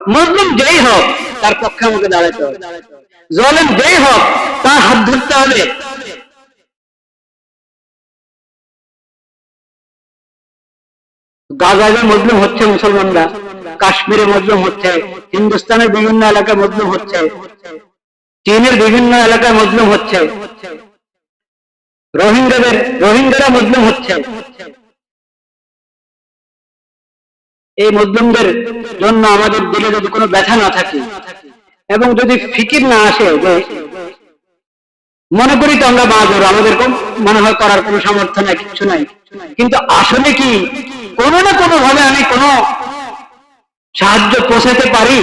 মুসলিম যেই হোক তার পক্ষে আমাকে দাঁড়াতে হবে, জালেম যেই হোক তার হাত ধরতে হবে। গাজায় মুসলিম হচ্ছে মুসলমানরা, কাশ্মীরে মুসলিম হচ্ছে, হিন্দুস্তানের বিভিন্ন এলাকায় মুসলিম হচ্ছে, চীনের বিভিন্ন এলাকায় মুসলিম হচ্ছে, রোহিঙ্গারা মুসলিম হচ্ছে। এই মুসলিমদের জন্য আমাদের দিলে যদি কোনো ব্যথা না থাকে এবং যদি ফিকির না আসে যে মনে করি তো আমরা বাজর, আমাদের মনে হয় করার কোনো সামর্থ্য নাই, কিছু নাই, কিন্তু আসলে কি কোনো না কোনো ভাবে আমি কোনো সাহায্য পৌঁছাতে পারি,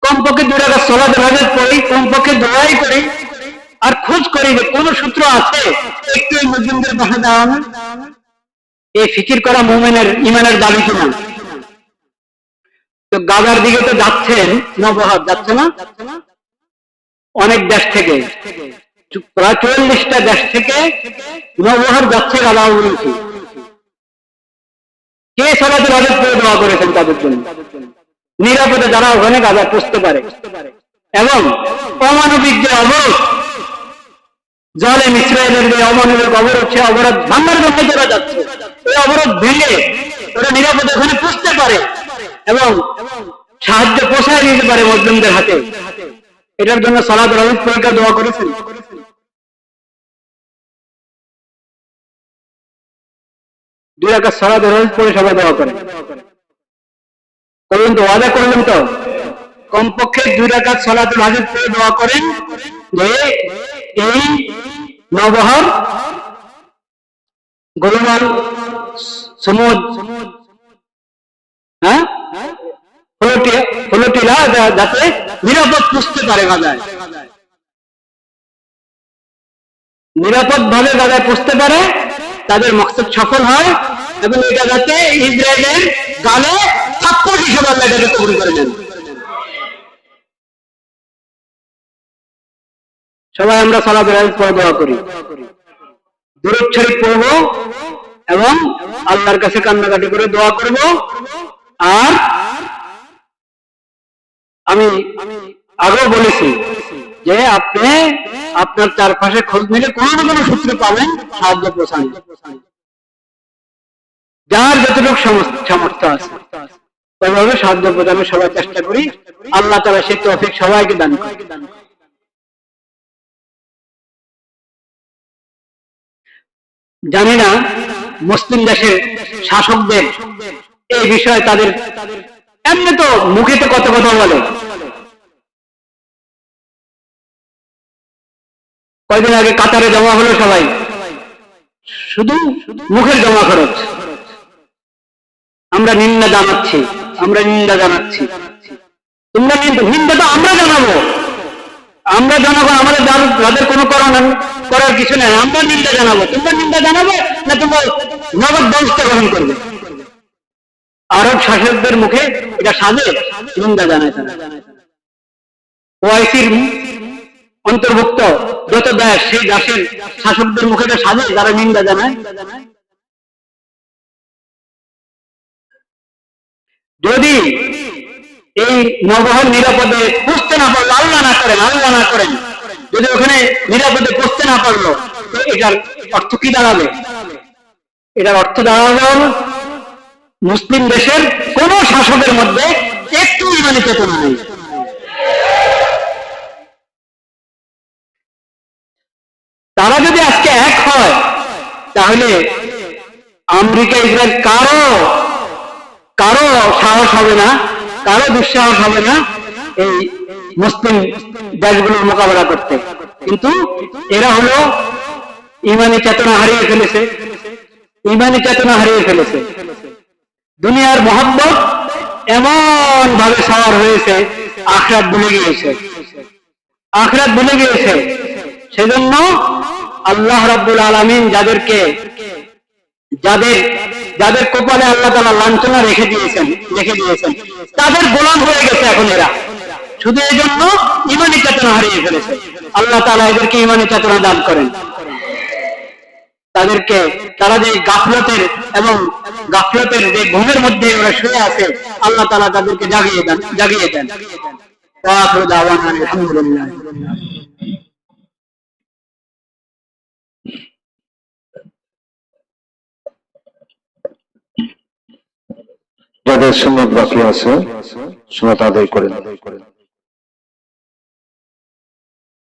কমপক্ষে 2 রাকাত সালাত হাজত পড়ি, কমপক্ষে দোয়াই করি আর খোঁজ করি যে কোন সূত্র আছে একটু এই মুসলিমদের পাশে দাঁড়ানো। এই ফিকির করা মুমিনের ইমানের দাবি কিনা? তো গাজার দিকে তো যাচ্ছেন, নবহাত যাচ্ছে না অনেক দেশ থেকে, প্রায় 44টা দেশ থেকে নবহাত যাচ্ছে গাজা অভিমুখী। কে সালাতুল হাজত পড়ে দোয়া করেছেন তাদের জন্য? নিরাপদে যারা ওখানে গাজা পৌঁছতে পারে। এবং অমানবিক যে অবরোধ, জালেম ইসরায়েলের যে অমানবিক অবরোধ, সে অবরোধ ভাঙার জন্য যারা যাচ্ছে, এই অবরোধ ভেঙে ওরা নিরাপদে ওখানে পৌঁছতে পারে এবং সাহায্য পৌঁছায় দিতে পারে মুসলিমদের হাতে। এটার জন্য সালাতুল হাজত পড়ে দোয়া করেছেন। 2 রাকাত সালাতুল হাজত পড়ে সবাই দোয়া করে করলেন তো, ওয়াদা করলেন তো কমপক্ষে 2 রাকাত সালাতুল হাজত পড়ে দোয়া করেন যে এই নবহার গোলমাল সমুদ ফ্লোটিলা যাতে নিরাপদ পৌঁছতে পারে গাজায়, নিরাপদ ভাবে গাজায় পৌঁছতে পারে, তাদের মকসদ সফল হয় এবং এটা যাতে ইসরায়েলের গালে থাপ্পড় হিসেবে আল্লাহ এটাকে কবুল করে নেন। সবাই আমরা সালাতুল হাজত পড়ে দোয়া করি, দুরূদ শরীফ পড়ব এবং আল্লাহর কাছে কান্নাকাটি করে দোয়া করব। আর আমি আগেও বলেছি যে আপনি আপনার চারপাশে খোঁজ নিলে কোনো না কোনো সূত্রে পাবেন সাহায্য পৌঁছানো, যার যতটুকু সামর্থ্য আছে ওইভাবে সাহায্য পৌঁছানোর সবাই চেষ্টা করি। আল্লাহ তাআলা সেই তৌফিক সবাইকে দান করেন। জানি না মুসলিম দেশের শাসকদের এই বিষয়ে তাদের, এমনি তো মুখে তো কত কথা বলে। কয়দিন আগে কাতারে জমা হলো সবাই, শুধু মুখের জমা খরচ। আমরা নিন্দা জানাচ্ছি, আমরা নিন্দা জানাচ্ছি, তোমরা নিন্দা তো আমরা জানাবো, আমরা জনগণ, আমাদের যাদের কোনো করার কিছু নেই, আমরা নিন্দা জানাবো। তোমরা নিন্দা জানাবে না তোমরা নগদ ব্যবস্থা গ্রহণ করবে? আরব শাসকদের মুখে এটা সাজে নিন্দা জানায় তারা। ওআইসির অন্তর্ভুক্ত যত দেশ, সেই দেশের শাসকদের মুখে এটা সাজে যারা নিন্দা জানায়। যদি এই নবহার নিরাপদে পৌঁছতে না পারলো, আল্লাহ না করেন, যদি ওখানে নিরাপদে পৌঁছতে না পারলো, তো এটার অর্থ কি দাঁড়াবে? এটার অর্থ দাঁড়াবে মুসলিম দেশের কোন শাসকের মধ্যে একটু ইমানি চেতনা নেই। তারা যদি আজকে এক হয়, তাহলে আমেরিকা ইসরায়েল কারো সাহস হবে না, কারো দুঃসাহস হবে না এই মুসলিম দেশগুলোর মোকাবেলা করতে। কিন্তু এরা হলো ইমানি চেতনা হারিয়ে ফেলেছে, ইমানি চেতনা হারিয়ে ফেলেছে। দুনিয়ার মহব্বত এমন ভাবে সওয়ার হয়েছে, আখিরাত ভুলে গিয়েছে, আখিরাত ভুলে গিয়েছে। সেজন্য আল্লাহ রাব্বুল আলামিন যাদের কপালে আল্লাহ তাআলা লাঞ্ছনা রেখে দিয়েছেন, তাদের গোলাম হয়ে গেছে এখন এরা। শুধু এই জন্য ইমানি চেতনা হারিয়ে ফেলেছে। আল্লাহ তাআলা এদেরকে ইমানি চেতনা দান করেন। তাদেরকে তারা যে গাফলতের যে ঘুমের মধ্যে ওরা শুয়ে আছে, আল্লাহ তাআলা তাদেরকে জাগিয়ে দেন। আখিরু দাওয়ানা আলহামদুলিল্লাহ। যাদের সুন্নত বাকি আছে সুন্নত আদায় করেন।